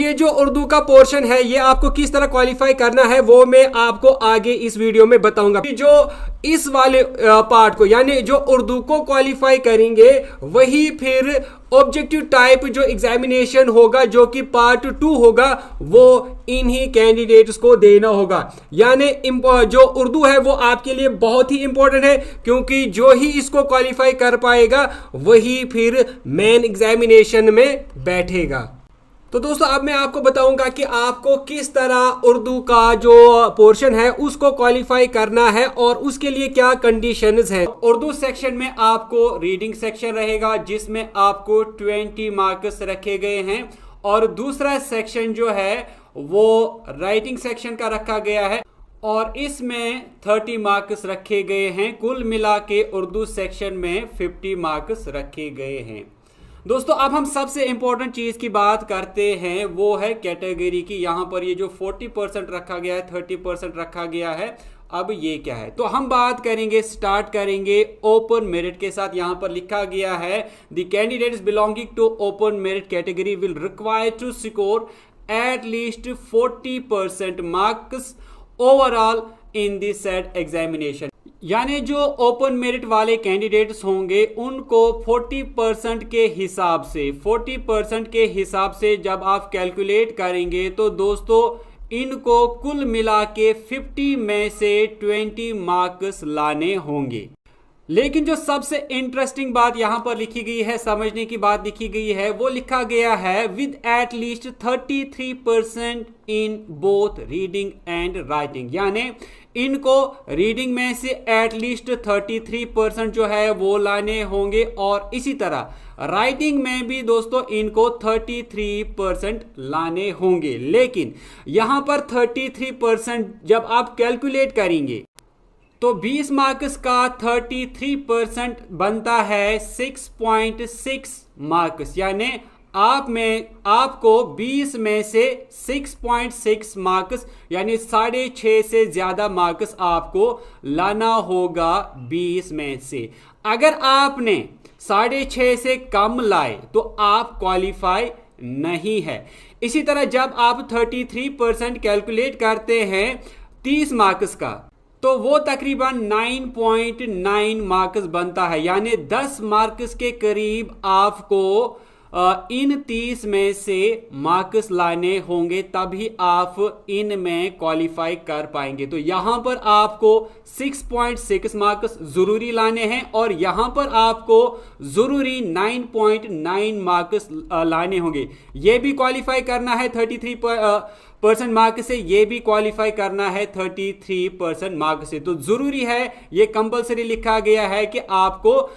ये जो उर्दू का पोर्शन है ये आपको किस तरह क्वालिफाई करना है वो मैं आपको आगे इस वीडियो में बताऊंगा। जो इस वाले पार्ट को यानी जो उर्दू को क्वालिफाई करेंगे वही फिर ऑब्जेक्टिव टाइप जो एग्जामिनेशन होगा जो कि पार्ट 2 होगा वो इन्हीं कैंडिडेट्स को देना होगा। यानी जो उर्दू है वो आपके लिए बहुत ही इंपॉर्टेंट है क्योंकि जो ही इसको क्वालिफाई कर पाएगा वही फिर मेन एग्जामिनेशन में बैठेगा। तो दोस्तों अब मैं आपको बताऊंगा कि आपको किस तरह उर्दू का जो पोर्शन है उसको क्वालिफाई करना है और उसके लिए क्या कंडीशंस हैं। उर्दू सेक्शन में आपको रीडिंग सेक्शन रहेगा जिसमें आपको 20 मार्क्स रखे गए हैं और दूसरा सेक्शन जो है वो राइटिंग सेक्शन का रखा गया है और इसमें 30 मार्क्स रखे गए हैं। कुल मिला के उर्दू सेक्शन में 50 मार्क्स रखे गए हैं। दोस्तों अब हम सबसे इंपॉर्टेंट चीज की बात करते हैं वो है कैटेगरी की। यहां पर ये जो 40% रखा गया है 30% रखा गया है, अब ये क्या है तो हम बात करेंगे, स्टार्ट करेंगे ओपन मेरिट के साथ। यहां पर लिखा गया है the candidates belonging to open merit category will require to score at least 40% marks overall in the SET examination. यानी जो ओपन मेरिट वाले कैंडिडेट्स होंगे उनको 40% के हिसाब से जब आप कैलकुलेट करेंगे तो दोस्तों इनको कुल मिला के 50 में से 20 मार्क्स लाने होंगे। लेकिन जो सबसे इंटरेस्टिंग बात यहां पर लिखी गई है, समझने की बात लिखी गई है, वो लिखा गया है with at least 33% in both reading and writing. यानी इनको रीडिंग में से एट लीस्ट 33% जो है वो लाने होंगे और इसी तरह राइटिंग में भी दोस्तों इनको 33% लाने होंगे। लेकिन यहां पर 33% जब आप कैलकुलेट करेंगे तो 20 मार्क्स का 33% बनता है 6.6 मार्क्स। यानी आपको 20 में से 6.6 मार्क्स यानी 6.5 से ज्यादा मार्क्स आपको लाना होगा 20 में से। अगर आपने 6.5 से कम लाए तो आप क्वालिफाई नहीं है। इसी तरह जब आप 33% कैलकुलेट करते हैं 30 मार्क्स का तो वो तकरीबन 9.9 मार्क्स बनता है। यानी 10 मार्क्स के करीब आपको इन 30 में से मार्क्स लाने होंगे तभी आप इनमें क्वालिफाई कर पाएंगे। तो यहां पर आपको 6.6 मार्क्स जरूरी लाने हैं और यहां पर आपको जरूरी 9.9 मार्क्स लाने होंगे। यह भी क्वालिफाई करना है 33% मार्क से, ये भी क्वालिफाई करना है 33% मार्क से। तो जरूरी है, ये कंपलसरी लिखा गया है कि आपको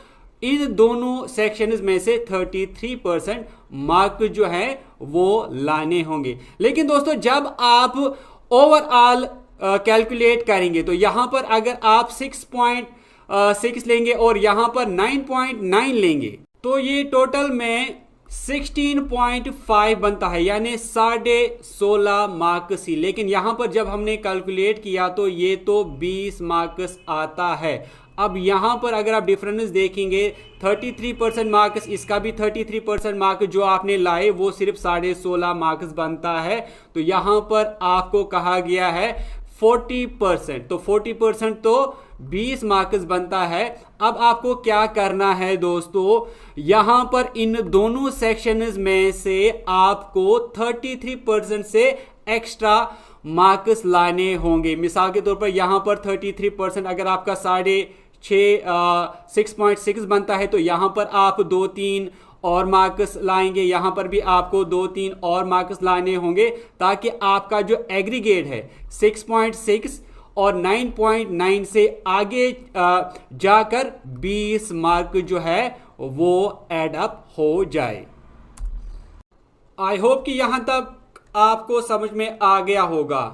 इन दोनों सेक्शंस में से 33% मार्क जो है वो लाने होंगे। लेकिन दोस्तों जब आप ओवरऑल कैलकुलेट करेंगे तो यहां पर अगर आप 6.6 लेंगे और यहां पर 9.9 लेंगे तो ये टोटल में 16.5 बनता है यानी 16.5 मार्क्स ही। लेकिन यहां पर जब हमने कैलकुलेट किया तो ये तो 20 मार्क्स आता है। अब यहां पर अगर आप डिफरेंस देखेंगे 33% मार्क्स, इसका भी 33% मार्क्स जो आपने लाए वो सिर्फ 16.5 मार्क्स बनता है। तो यहां पर आपको कहा गया है 40%, तो 40% तो 20 मार्क्स बनता है। अब आपको क्या करना है दोस्तों, यहां पर इन दोनों सेक्शंस में से आपको 33% से एक्स्ट्रा मार्क्स लाने होंगे। मिसाल के तौर पर यहां पर 33% अगर आपका 6.6 बनता है तो यहां पर आप 2-3 और मार्क्स लाएंगे, यहां पर भी आपको 2-3 और मार्क्स लाने होंगे ताकि आपका जो एग्रीगेट है 6.6 और 9.9 से आगे जाकर 20 मार्क जो है वो एड अप हो जाए। आई होप कि यहां तक आपको समझ में आ गया होगा।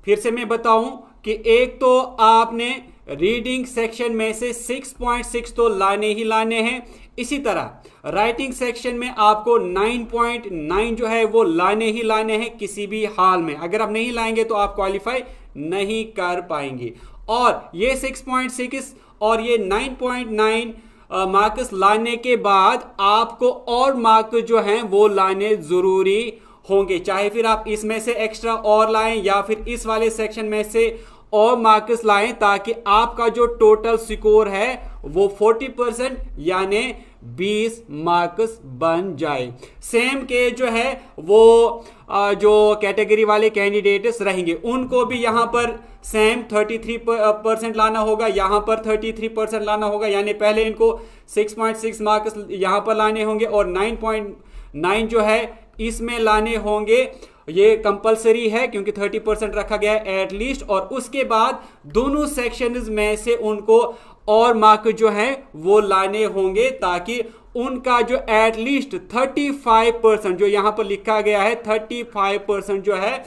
फिर से मैं बताऊं कि एक तो आपने रीडिंग सेक्शन में से 6.6 तो लाने ही लाने हैं, इसी तरह राइटिंग सेक्शन में आपको 9.9 जो है वो लाने ही लाने हैं किसी भी हाल में। अगर आप नहीं लाएंगे तो आप क्वालिफाई नहीं कर पाएंगे। और ये 6.6 और ये 9.9 मार्क्स लाने के बाद आपको और मार्क्स जो हैं वो लाने जरूरी होंगे, चाहे फिर आप इसमें से एक्स्ट्रा और लाएं या फिर इस वाले सेक्शन में से और मार्क्स लाएं, ताकि आपका जो टोटल स्कोर है वो 40% यानी 20 मार्क्स बन जाए। सेम के जो है वो जो कैटेगरी वाले कैंडिडेट्स रहेंगे उनको भी यहां पर सेम 33% लाना होगा, यहां पर 33% लाना होगा, यानी पहले इनको 6.6 मार्क्स यहां पर लाने होंगे और 9.9 जो है इसमें लाने होंगे। ये कंपलसरी है क्योंकि 30% रखा गया है एटलीस्ट, और उसके बाद दोनों सेक्शंस में से उनको और मार्क जो है वो लाने होंगे, ताकि उनका जो एटलीस्ट 35% जो यहां पर लिखा गया है 35% जो है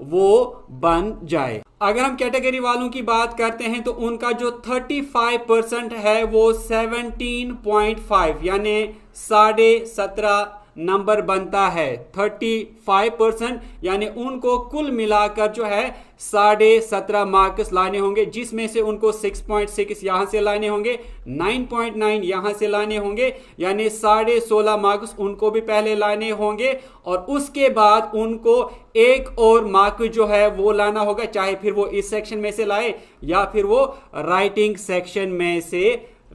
वो बन जाए। अगर हम कैटेगरी वालों की बात करते हैं तो उनका जो 35% है वो 17.5 यानी 17.5 नंबर बनता है। 35% यानी उनको कुल मिलाकर जो है 17.5 मार्क्स लाने होंगे, जिसमें से उनको 6.6 यहां से लाने होंगे, 9.9 यहां से लाने होंगे, यानी 16.5 मार्क्स उनको भी पहले लाने होंगे, और उसके बाद उनको एक और मार्क जो है वो लाना होगा, चाहे फिर वो इस सेक्शन में से लाए या फिर वो राइटिंग सेक्शन में से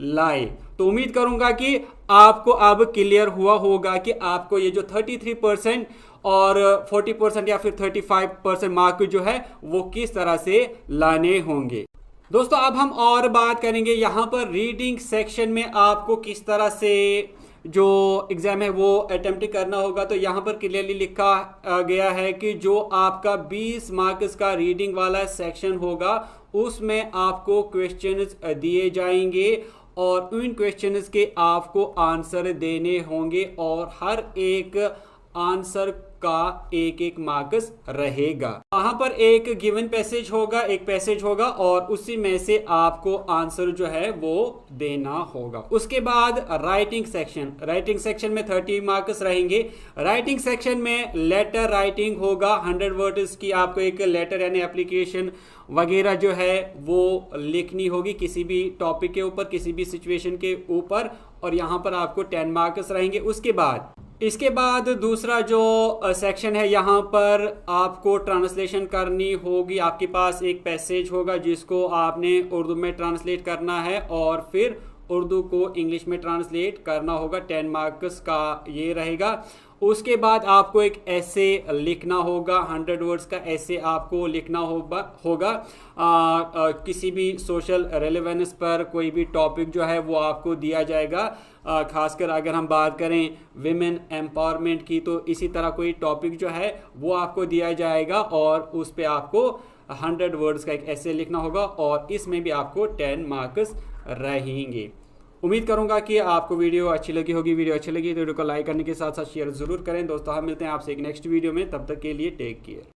लाए। तो उम्मीद करूंगा कि आपको अब क्लियर हुआ होगा कि आपको ये जो 33% और 40% या फिर 35% मार्क जो है वो किस तरह से लाने होंगे। दोस्तों अब हम और बात करेंगे यहां पर रीडिंग सेक्शन में आपको किस तरह से जो एग्जाम है वो अटेम्प्ट करना होगा। तो यहां पर क्लियरली लिखा गया है कि जो आपका 20 मार्क्स का रीडिंग वाला सेक्शन होगा उसमें आपको क्वेश्चंस दिए जाएंगे और उन क्वेश्चंस के आपको आंसर देने होंगे, और हर एक आंसर का एक एक मार्क्स रहेगा। वहां पर एक गिवन पैसेज होगा और उसी में से आपको आंसर जो है वो देना होगा। उसके बाद राइटिंग सेक्शन में 30 मार्क्स रहेंगे। राइटिंग सेक्शन में लेटर राइटिंग होगा, 100 वर्ड्स की आपको एक लेटर यानी एप्लीकेशन वगैरह जो है वो लिखनी होगी किसी भी टॉपिक के ऊपर, किसी भी सिचुएशन के ऊपर, और यहां पर आपको 10 मार्क्स रहेंगे। इसके बाद दूसरा जो सेक्शन है यहाँ पर आपको ट्रांसलेशन करनी होगी। आपके पास एक पैसेज होगा जिसको आपने उर्दू में ट्रांसलेट करना है और फिर उर्दू को इंग्लिश में ट्रांसलेट करना होगा, 10 मार्क्स का ये रहेगा। उसके बाद आपको एक ऐसे लिखना होगा, 100 वर्ड्स का ऐसे आपको लिखना होगा किसी भी सोशल रेलेवेंस पर कोई भी टॉपिक जो है वो आपको दिया जाएगा। खासकर अगर हम बात करें विमेन एम्पावरमेंट की तो इसी तरह कोई टॉपिक जो है वो आपको दिया जाएगा और उस पे आपको 100 वर्ड्स का एक ऐसे लिखना होगा और इसमें भी आपको 10 मार्क्स रहेंगे। उम्मीद करूंगा कि आपको वीडियो अच्छी लगी होगी। वीडियो अच्छी लगी तो वीडियो को लाइक करने के साथ साथ शेयर जरूर करें। दोस्तों हम मिलते हैं आपसे एक नेक्स्ट वीडियो में, तब तक के लिए टेक केयर।